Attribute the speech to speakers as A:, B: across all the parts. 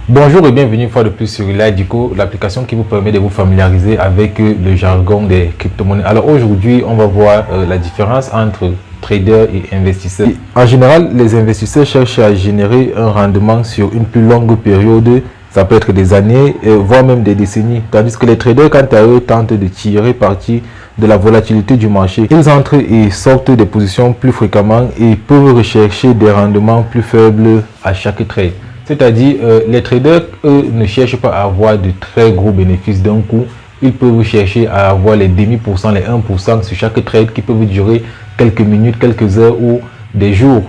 A: Bonjour et bienvenue une fois de plus sur Lidico, l'application qui vous permet de vous familiariser avec le jargon des crypto-monnaies. Alors aujourd'hui, on va voir la différence entre traders et investisseurs. En général, les investisseurs cherchent à générer un rendement sur une plus longue période. Ça peut être des années, voire même des décennies. Tandis que les traders, quant à eux, tentent de tirer parti de la volatilité du marché. Ils entrent et sortent des positions plus fréquemment et peuvent rechercher des rendements plus faibles à chaque trade. C'est-à-dire, les traders, eux, ne cherchent pas à avoir de très gros bénéfices d'un coup. Ils peuvent chercher à avoir les demi-pourcents, les 1% sur chaque trade qui peuvent durer quelques minutes, quelques heures ou des jours.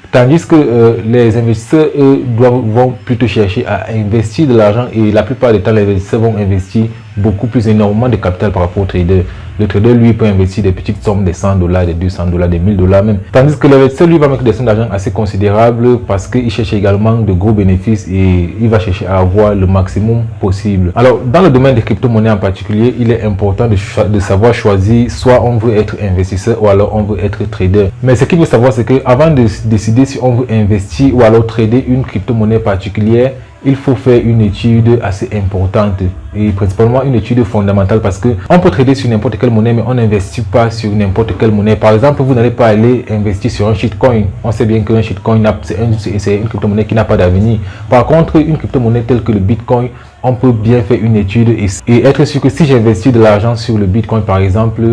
A: Tandis que les investisseurs, eux, vont plutôt chercher à investir de l'argent et la plupart du temps, les investisseurs vont investir beaucoup plus énormément de capital par rapport au trader. Le trader, lui, peut investir des petites sommes, des $100, des $200, des $1000 même. Tandis que l'investisseur, lui, va mettre des sommes d'argent assez considérables parce qu'il cherche également de gros bénéfices et il va chercher à avoir le maximum possible. Alors, dans le domaine des crypto-monnaies en particulier, il est important de savoir choisir, soit on veut être investisseur ou alors on veut être trader. Mais ce qu'il faut savoir, c'est qu'avant de décider si on veut investir ou alors trader une crypto-monnaie particulière, il faut faire une étude assez importante et principalement une étude fondamentale parce que on peut trader sur n'importe quelle monnaie mais on n'investit pas sur n'importe quelle monnaie. Par exemple, vous n'allez pas aller investir sur un shitcoin. On sait bien qu'un shitcoin, c'est une crypto-monnaie qui n'a pas d'avenir. Par contre, une crypto-monnaie telle que le Bitcoin, on peut bien faire une étude et être sûr que si j'investis de l'argent sur le Bitcoin, par exemple,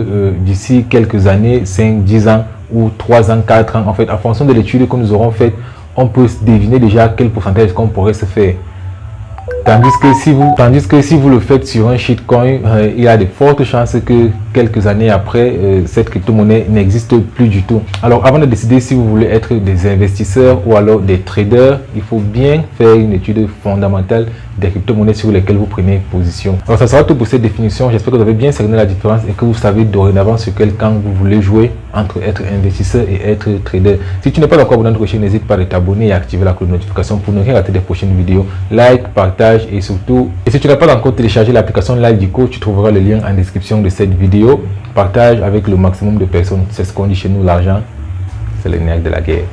A: d'ici quelques années, 5, 10 ans ou 3 ans, 4 ans, en fait, en fonction de l'étude que nous aurons faite, on peut deviner déjà quel pourcentage qu'on pourrait se faire. Tandis que si vous le faites sur un shitcoin, il y a de fortes chances que quelques années après, cette crypto-monnaie n'existe plus du tout. Alors avant de décider si vous voulez être des investisseurs ou alors des traders, il faut bien faire une étude fondamentale des crypto-monnaies sur lesquelles vous prenez position. Alors ça sera tout pour cette définition. J'espère que vous avez bien cerné la différence et que vous savez dorénavant sur quel camp vous voulez jouer entre être investisseur et être trader. Si tu n'es pas encore abonné à notre chaîne, n'hésite pas à t'abonner et à activer la cloche de notification pour ne rien rater des prochaines vidéos. Like, partage et surtout, et si tu n'as pas encore téléchargé l'application Lidico, tu trouveras le lien en description de cette vidéo. Partage avec le maximum de personnes. C'est ce qu'on dit chez nous, l'argent, c'est le nerf de la guerre.